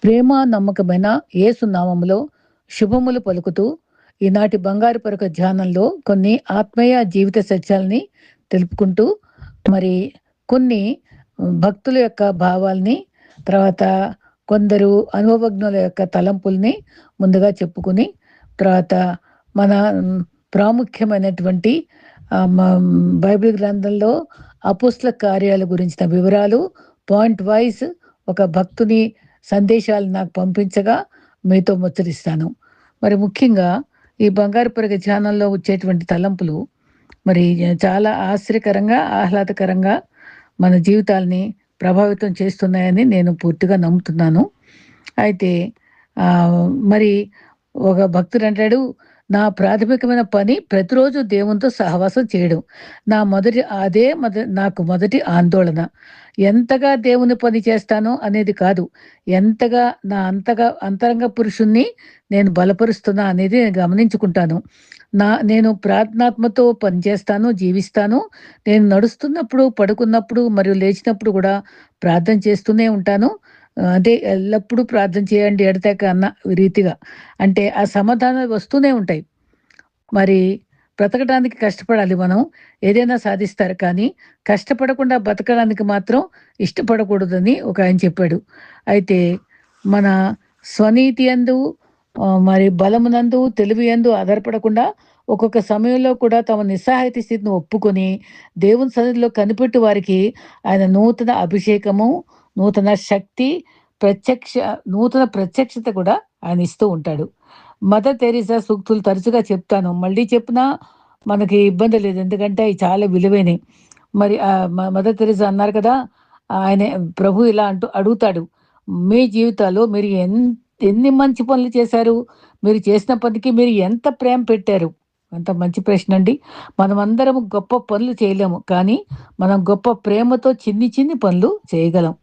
ప్రేమ నమ్మకమైన యేసు నామములో శుభములు పలుకుతూ ఈనాటి బంగారు పరక ధ్యానంలో కొన్ని ఆత్మీయ జీవిత సత్యాల్ని తెలుపుకుంటూ మరి కొన్ని భక్తుల యొక్క భావాల్ని తర్వాత కొందరు అనుభవజ్ఞుల యొక్క తలంపుల్ని ముందుగా చెప్పుకుని తర్వాత మన ప్రాముఖ్యమైనటువంటి బైబిల్ గ్రంథంలో అపోస్తల కార్యాల గురించిన వివరాలు పాయింట్ వైజ్ ఒక భక్తుని సందేశాలు నాకు పంపించగా మీతో ముచ్చరిస్తాను. మరి ముఖ్యంగా ఈ బంగారు పరగ ధ్యానంలో వచ్చేటువంటి తలంపులు మరి చాలా ఆశ్చర్యకరంగా, ఆహ్లాదకరంగా మన జీవితాల్ని ప్రభావితం చేస్తున్నాయని నేను పూర్తిగా నమ్ముతున్నాను. అయితే మరి ఒక భక్తుడంటాడు, "నా ప్రాథమికమైన పని ప్రతిరోజు దేవునితో సహవాసం చేయడం. నాకు మొదటి ఆందోళన. ఎంతగా దేవుని పని చేస్తానో అనేది కాదు. ఎంతగా అంతరంగ పురుషుణ్ణి నేను బలపరుస్తున్నా అనేది నేను గమనించుకుంటాను. నేను ప్రార్థనాత్మతో పనిచేస్తాను, జీవిస్తాను. నేను నడుస్తున్నప్పుడు, పడుకున్నప్పుడు మరియు లేచినప్పుడు గూడా ప్రార్థన చేస్తూనే ఉంటాను. అంటే ఎల్లప్పుడూ ప్రార్థన చేయండి ఎడతెగక అన్న రీతిగా. అంటే ఆ సమాధానాలు వస్తూనే ఉంటాయి. మరి బ్రతకడానికి కష్టపడాలి మనం. ఏదైనా సాధిస్తారు కానీ, కష్టపడకుండా బతకడానికి మాత్రం ఇష్టపడకూడదని ఒకాయన చెప్పాడు. అయితే మన స్వనీతి యందు మరి బలమునందు, తెలివి యందు ఆధారపడకుండా ఒక్కొక్క సమయంలో కూడా తమ నిస్సహాయత స్థితిని ఒప్పుకొని, దేవుని సన్నిధిలో కనిపెట్టు వారికి ఆయన నూతన అభిషేకము, నూతన శక్తి, ప్రత్యక్ష నూతన ప్రత్యక్షత కూడా ఆయన ఇస్తూ ఉంటాడు. మదర్ తెరీసా సూక్తులు తరచుగా చెప్తాను. మళ్ళీ చెప్పినా మనకి ఇబ్బంది లేదు. ఎందుకంటే అయి చాలా విలువైనయి. మరి మదర్ తెరీసా అన్నారు కదా! ఆయన ప్రభు ఇలా అంటూ అడుగుతాడు. మీ జీవితాల్లో మీరు ఎన్ని మంచి పనులు చేశారు? మీరు చేసిన పనికి మీరు ఎంత ప్రేమ పెట్టారు? ఎంత మంచి ప్రశ్నండి. మనమందరం గొప్ప పనులు చేయలేము. కానీ మనం గొప్ప ప్రేమతో చిన్ని చిన్ని పనులు చేయగలం.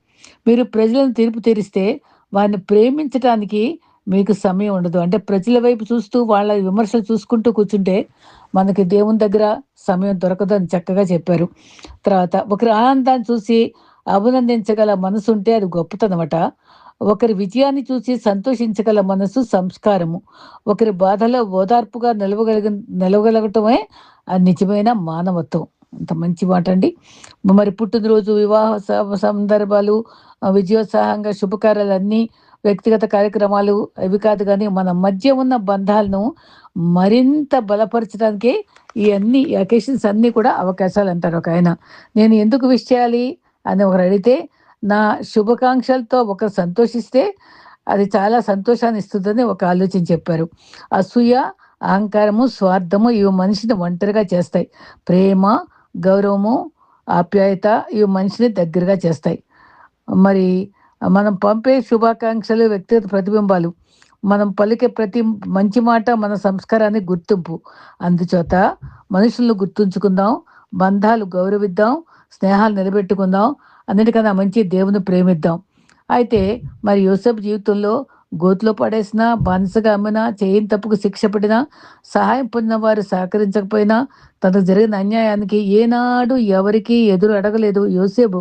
మీరు ప్రజలను తీర్పు తీరిస్తే వారిని ప్రేమించటానికి మీకు సమయం ఉండదు. అంటే ప్రజల వైపు చూస్తూ వాళ్ళ విమర్శలు చూసుకుంటూ కూర్చుంటే మనకి దేవుని దగ్గర సమయం దొరకదని చక్కగా చెప్పారు. తర్వాత ఒకరి ఆనందాన్ని చూసి అభినందించగల మనసుంటే అది గొప్పతనమట. ఒకరి విజయాన్ని చూసి సంతోషించగల మనసు సంస్కారము. ఒకరి బాధలో ఓదార్పుగా నిలవగలగటమే నిజమైన మానవత్వం. అంత మంచి మాటండి. మరి పుట్టినరోజు, వివాహ సందర్భాలు, విజయోత్సాహంగా శుభకార్యాలన్నీ వ్యక్తిగత కార్యక్రమాలు ఇవి కాదు గానీ, మన మధ్య ఉన్న బంధాలను మరింత బలపరచడానికే ఈ అకేషన్స్ అన్నీ కూడా అవకాశాలంటారు ఒకాయన. నేను ఎందుకు విష్ చేయాలి అని ఒకరడిగితే, నా శుభాకాంక్షలతో ఒకరు సంతోషిస్తే అది చాలా సంతోషాన్ని ఇస్తుందని ఒక ఆలోచన చెప్పారు. అసూయ, అహంకారము, స్వార్థము ఇవి మనిషిని ఒంటరిగా చేస్తాయి. ప్రేమ, గౌరవము, ఆప్యాయత ఇవి మనిషిని దగ్గరగా చేస్తాయి. మరి మనం పంపే శుభాకాంక్షలు వ్యక్తిగత ప్రతిబింబాలు. మనం పలికే ప్రతి మంచి మాట మన సంస్కారానికి గుర్తింపు. అందుచేత మనుషులను గుర్తుంచుకుందాం, బంధాలు గౌరవిద్దాం, స్నేహాలు నిలబెట్టుకుందాం, అన్నిటికన్నా మంచి దేవుని ప్రేమిద్దాం. అయితే మరి యోసేపు జీవితంలో గోతిలో పడేసినా, బానిసగా అమ్మినా, చేయని తప్పుకు శిక్ష పడినా, సహాయం పొందిన వారు సహకరించకపోయినా, తనకు జరిగిన అన్యాయానికి ఏనాడు ఎవరికీ ఎదురు అడగలేదు యోసేపు.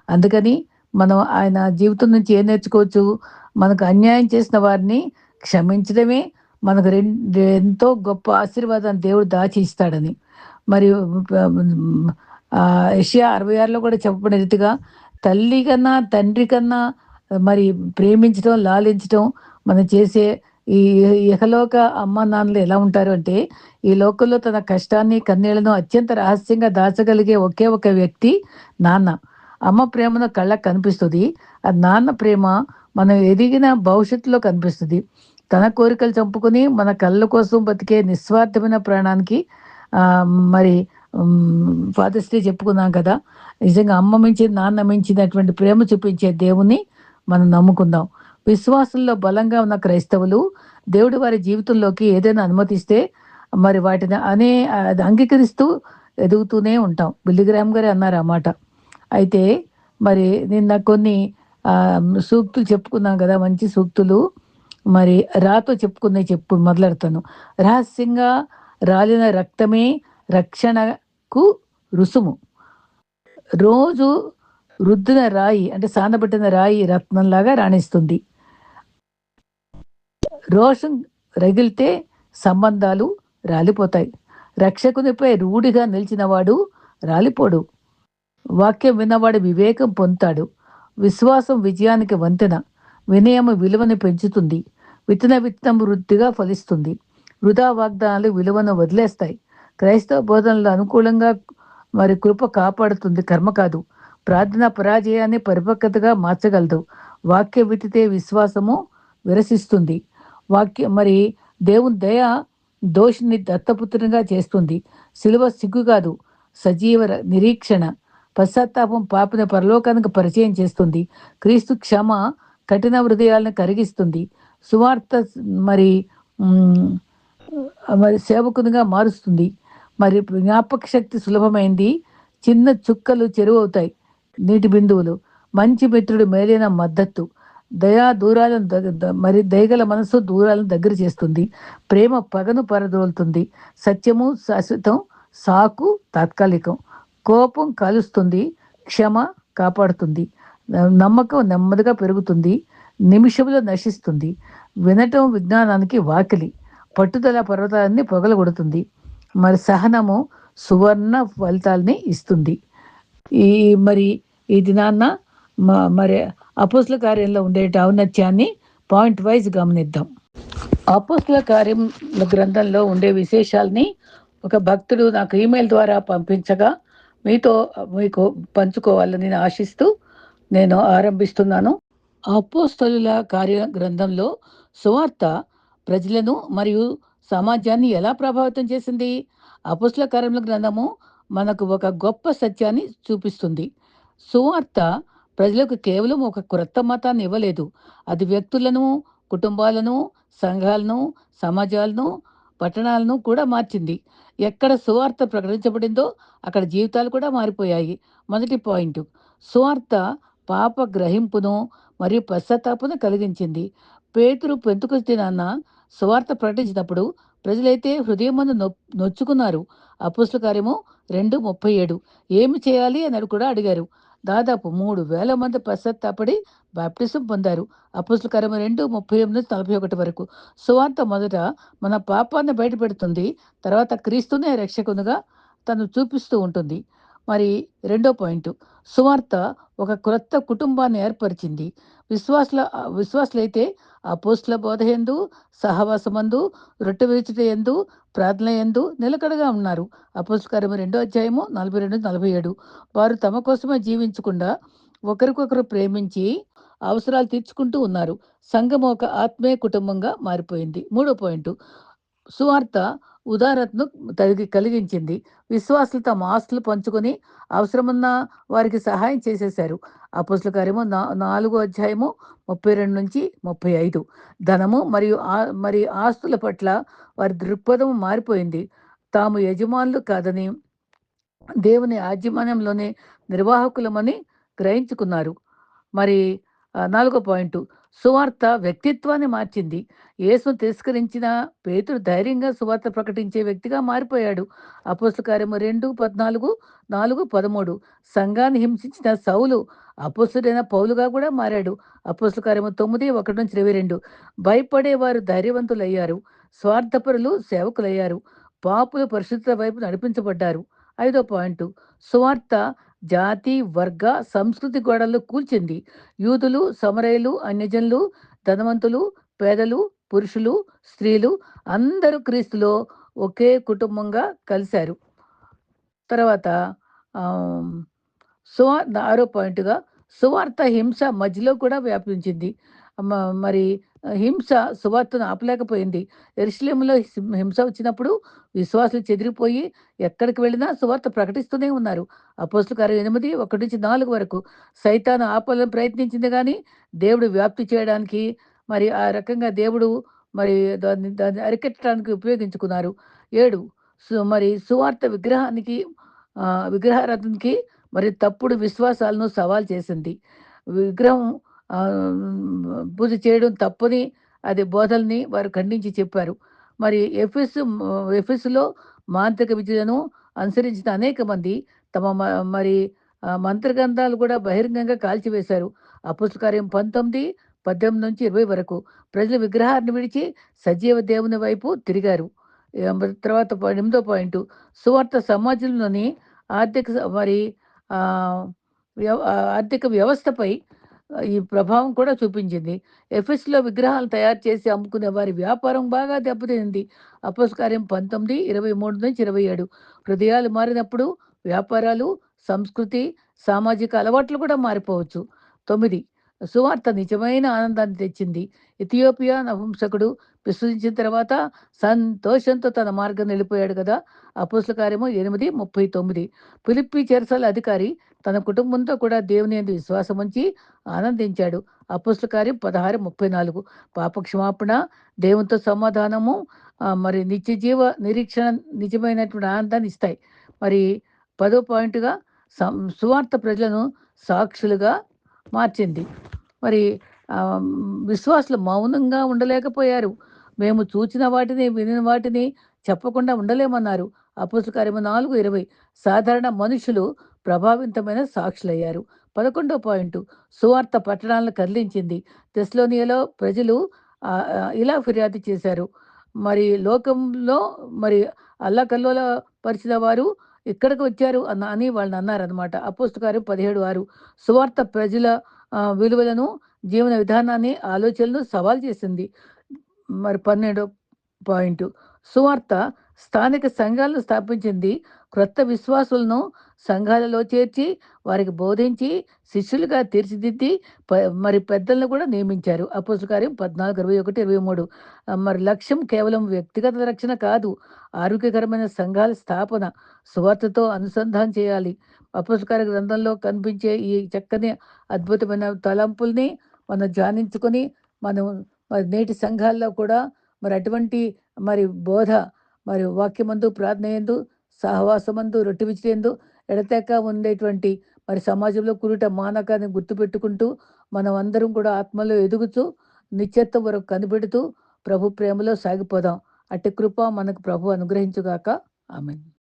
అందుకని మనం ఆయన జీవితం నుంచి ఏం నేర్చుకోవచ్చు? మనకు అన్యాయం చేసిన వారిని క్షమించడమే మనకు ఎంతో గొప్ప ఆశీర్వాదాన్ని దేవుడు దాచి ఇస్తాడని. మరియు యెషయా 66లో కూడా చెప్పబడిన రీతిగా తల్లి కన్నా, తండ్రి కన్నా మరి ప్రేమించడం, లాలించడం మనం చేసే ఈ ఇహలోక అమ్మానాన్నలు ఎలా ఉంటారు అంటే, ఈ లోకంలో తన కష్టాన్ని, కన్నీళ్లను అత్యంత రహస్యంగా దాచగలిగే ఒకే ఒక వ్యక్తి నాన్న. అమ్మ ప్రేమను కళ్ళకు కనిపిస్తుంది. ఆ నాన్న ప్రేమ మనం ఎదిగిన భవిష్యత్తులో కనిపిస్తుంది. తన కోరికలు చంపుకొని మన కళ్ళ కోసం బతికే నిస్వార్థమైన ప్రాణానికి మరి ఫాదర్స్ డే చెప్పుకున్నాం కదా! నిజంగా అమ్మ మించి, నాన్న మించినటువంటి ప్రేమ చూపించే దేవుణ్ణి మనం నమ్ముకుందాం. విశ్వాసంలో బలంగా ఉన్న క్రైస్తవులు దేవుడు వారి జీవితంలోకి ఏదైనా అనుమతిస్తే మరి వాటిని అది అంగీకరిస్తూ ఎదుగుతూనే ఉంటాం. బిల్లీ గ్రాహం గారే అన్నారు ఆ మాట. అయితే మరి నిన్న కొన్ని సూక్తులు చెప్పుకున్నాం కదా! మంచి సూక్తులు. మరి రాతో చెప్పుకున్నయి మొదలెడతాను. రహస్యంగా రాలిన రక్తమే రక్షణకు రుసుము. రోజు రుద్దిన రాయి అంటే సానబెట్టిన రాయి రత్నంలాగా రాణిస్తుంది. రోషం రగిలితే సంబంధాలు రాలిపోతాయి. రక్షకునిపై రూఢిగా నిలిచినవాడు రాలిపోడు. వాక్యం విన్నవాడు వివేకం పొందుతాడు. విశ్వాసం విజయానికి వంతెన. వినయము విలువను పెంచుతుంది. విత్తనం వృద్ధిగా ఫలిస్తుంది. వృధా వాగ్దానాలు విలువను వదిలేస్తాయి. క్రైస్తవ బోధనలు అనుకూలంగా కృప కాపాడుతుంది, కర్మ కాదు. ప్రార్థన పరాజయాన్ని పరిపక్వతగా మార్చగలదు. వాక్య విత్తితే విశ్వాసము విరసిస్తుంది. దేవుని దయ దోషిని దత్తపుత్రునిగా చేస్తుంది. శిలువ సిగ్గు కాదు, సజీవ నిరీక్షణ. పశ్చాత్తాపం పాపిని పరలోకానికి పరిచయం చేస్తుంది. క్రీస్తు క్షమ కఠిన హృదయాలను కరిగిస్తుంది. సువార్త మరి మరి సేవకునిగా మారుస్తుంది. మరి జ్ఞాపక శక్తి సులభమైంది. చిన్న చుక్కలు చెరువు అవుతాయి, నీటి బిందువులు. మంచి మిత్రుడు మేలైన మద్దతు. దయా దూరాలను దయగల మనసు దూరాలను దగ్గర చేస్తుంది. ప్రేమ పగను పరదోలుతుంది. సత్యము శాశ్వతం, సాకు తాత్కాలికం. కోపం కాలుస్తుంది, క్షమ కాపాడుతుంది. నమ్మకం నెమ్మదిగా పెరుగుతుంది, నిమిషంలో నశిస్తుంది. వినటం విజ్ఞానానికి వాకిలి, పట్టుదల పర్వతాన్ని పొగలగొడుతుంది. మరి సహనము సువర్ణ ఫలితాలని ఇస్తుంది. ఈ దినాన్న మరి అపోస్తుల కార్యంలో ఉండే ఔన్నత్యాన్ని పాయింట్ వైజ్ గమనిద్దాం. అపోస్తుల కార్యముల గ్రంథంలో ఉండే విశేషాలని ఒక భక్తుడు నాకు ఈమెయిల్ ద్వారా పంపించగా మీకు పంచుకోవాలని నేను ఆశిస్తూ నేను ఆరంభిస్తున్నాను. అపోస్తలుల కార్య గ్రంథంలో సువార్త ప్రజలను మరియు సమాజాన్ని ఎలా ప్రభావితం చేసింది? అపోస్తల కార్యముల గ్రంథము మనకు ఒక గొప్ప సత్యాన్ని చూపిస్తుంది. సువార్త ప్రజలకు కేవలం ఒక క్రొత్త మతాన్ని ఇవ్వలేదు. అది వ్యక్తులను, కుటుంబాలను, సంఘాలను, సమాజాలను, పట్టణాలను కూడా మార్చింది. ఎక్కడ సువార్త ప్రకటించబడిందో అక్కడ జీవితాలు కూడా మారిపోయాయి. మొదటి పాయింట్, సువార్త పాప గ్రహింపును మరియు పశ్చాత్తాపను కలిగించింది. పేతురు పెంతుకొస్తి దినాన సువార్త ప్రకటించినప్పుడు ప్రజలైతే హృదయమందు నొచ్చుకున్నారు. అపోస్తల కార్యము 2:37. ఏమి చేయాలి అని కూడా అడిగారు. దాదాపు 3,000 మంది పశ్చాత్తాపడి బాప్టిజం పొందారు. అపోస్తల కార్యము 2:38-41 వరకు. సువార్త మొదట మన పాపాన్ని బయటపెడుతుంది, తర్వాత క్రీస్తునే రక్షకునిగా తను చూపిస్తూ ఉంటుంది. మరి రెండో పాయింట్, సువార్త ఒక క్రొత్త కుటుంబాన్ని ఏర్పరిచింది. విశ్వాసులైతే అపోస్తల బోధ యందు, సహవాసమందు, రొట్టె విరుచుట యందు, ప్రార్థన యందు నిలకడగా ఉన్నారు. అపోస్తల కార్యము 2:42-47. వారు తమ కోసమే జీవించకుండా ఒకరికొకరు ప్రేమించి అవసరాలు తీర్చుకుంటూ ఉన్నారు. సంఘం ఒక ఆత్మీయ కుటుంబంగా మారిపోయింది. మూడో పాయింట్, సువార్త ఉదారతను కలిగించింది. విశ్వాసులు తమ ఆస్తులు పంచుకొని అవసరమున్న వారికి సహాయం చేసేశారు. అపోస్తల కార్యము 4:32-35. ధనము మరియు ఆస్తుల పట్ల వారి దృక్పథం మారిపోయింది. తాము యజమానులు కాదని దేవుని యాజమాన్యంలోనే నిర్వాహకులమని గ్రహించుకున్నారు. మరి 4వ పాయింట్, సువార్త వ్యక్తిత్వాన్ని మార్చింది. యేసును తిరస్కరించిన పేతురు ధైర్యంగా సువార్త ప్రకటించే వ్యక్తిగా మారిపోయాడు. అపోస్తల కార్యము 2:14, 4:13. సంఘాన్ని హింసించిన సౌలు అపోస్తలుడైన పౌలుగా కూడా మారాడు. అపోస్తల కార్యము 9:1-22. భయపడేవారు ధైర్యవంతులయ్యారు. స్వార్థపరులు సేవకులయ్యారు. పాపులు పరిశుద్ధత వైపు నడిపించబడ్డారు. 5వ పాయింట్, సువార్త జాతి, వర్గ, సంస్కృతి గోడలు కూల్చింది. యూదులు, సమరయులు, అన్యజనులు, ధనవంతులు, పేదలు, పురుషులు, స్త్రీలు అందరూ క్రీస్తులో ఒకే కుటుంబంగా కలిశారు. తర్వాత 6వ పాయింట్గా, సువార్త హింస మధ్యలో కూడా వ్యాపించింది. మరి హింస సువార్తను ఆపలేకపోయింది. యెరూషలేములో హింస వచ్చినప్పుడు విశ్వాసులు చెదిరిపోయి ఎక్కడికి వెళ్ళినా సువార్త ప్రకటిస్తూనే ఉన్నారు. అపోస్తల కార్యం 8:1-4 వరకు. సైతాను ఆపాలని ప్రయత్నించింది కానీ దేవుడు వ్యాప్తి చేయడానికి మరి ఆ రకంగా దేవుడు మరి దాన్ని అరికట్టడానికి ఉపయోగించుకున్నారు. 7, మరి సువార్త విగ్రహారాధనకి మరి తప్పుడు విశ్వాసాలను సవాల్ చేసింది. విగ్రహం పూజ చేయడం తప్పని అది బోధల్ని వారు ఖండించి చెప్పారు. మరి ఎఫెసులో మాంత్రిక విద్యలను అనుసరించిన అనేక మంది తమ మంత్రగ్రంథాలు కూడా బహిరంగంగా కాల్చివేశారు. అపోస్తల కార్యం 19, 18-20 వరకు. ప్రజలు విగ్రహాన్ని విడిచి సజీవ దేవుని వైపు తిరిగారు. మరి తర్వాత 8వ పాయింటు, సువార్త సమాజంలోని ఆర్థిక మరి ఆహ్, ఆర్థిక వ్యవస్థపై ఈ ప్రభావం కూడా చూపించింది. ఎఫెస్‌లో విగ్రహాలు తయారు చేసి అమ్ముకునే వారి వ్యాపారం బాగా దెబ్బతింది. అపోస్తల కార్యం 19, 23-27. హృదయాలు మారినప్పుడు వ్యాపారాలు, సంస్కృతి, సామాజిక అలవాట్లు కూడా మారిపోవచ్చు. 9, సువార్త నిజమైన ఆనందాన్ని తెచ్చింది. ఇథియోపియా నపుంసకుడు విశ్వసించిన తర్వాత సంతోషంతో తన మార్గాన వెళ్ళిపోయాడు కదా! అపోస్తల కార్యము 8:39. ఫిలిప్పీ చెరసాల అధికారి తన కుటుంబంతో కూడా దేవుని యందు విశ్వాసముంచి ఆనందించాడు. అపోస్తల కార్యం 16:34. పాప క్షమాపణ, దేవునితో సమాధానము, మరి నిత్య జీవ నిరీక్షణ నిజమైనటువంటి ఆనందాన్ని ఇస్తాయి. మరి 10వ పాయింట్‌గా సువార్త ప్రజలను సాక్షులుగా మార్చింది. మరి విశ్వాసులు మౌనంగా ఉండలేకపోయారు. మేము చూచిన వాటిని, వినిన వాటిని చెప్పకుండా ఉండలేమన్నారు. అపోస్తల కార్యము 4:20. సాధారణ మనుషులు ప్రభావితమైన సాక్షులయ్యారు. 11వ పాయింటు, సువార్త పట్టణాలను కదిలించింది. తెస్సలోనియలో ప్రజలు ఇలా ఫిర్యాదు చేశారు. మరి లోకంలో మరి అల్లకల్లోల పరిచిన వారు ఇక్కడికి వచ్చారు అని వాళ్ళని అన్నారనమాట. అపోస్తల కార్యం 17:6. సువార్త ప్రజల విలువలను, జీవన విధానాన్ని, ఆలోచనలను సవాల్ చేసింది. మరి 12వ పాయింటు, సువార్త స్థానిక సంఘాలను స్థాపించింది. క్రొత్త విశ్వాసులను సంఘాలలో చేర్చి, వారికి బోధించి, శిష్యులుగా తీర్చిదిద్ది, మరి పెద్దలను కూడా నియమించారు. అపోస్తల కార్యం 14, 21, 23. మరి లక్ష్యం కేవలం వ్యక్తిగత రక్షణ కాదు, ఆరోగ్యకరమైన సంఘాల స్థాపన. సువార్తతో అనుసంధానం చేయాలి. అపోస్తల కార్య గ్రంథంలో కనిపించే ఈ చక్కని అద్భుతమైన తలంపుల్ని మనం ధ్యానించుకొని, మనం మరి నేటి సంఘాల్లో కూడా మరి అటువంటి మరి బోధ, మరి వాక్యమందు, ప్రార్థనయందు, సహవాసమందు, రొట్టె విడిచియందు ఎడతెగక ఉండేటువంటి మరి సమాజంలో కూడుట మానకాన్ని గుర్తుపెట్టుకుంటూ మనం అందరం కూడా ఆత్మలో ఎదుగుతూ నిత్యత్వం వరకు కనిపెడుతూ ప్రభు ప్రేమలో సాగిపోదాం. అట్టి కృప మనకు ప్రభు అనుగ్రహించుగాక. ఆమేన్.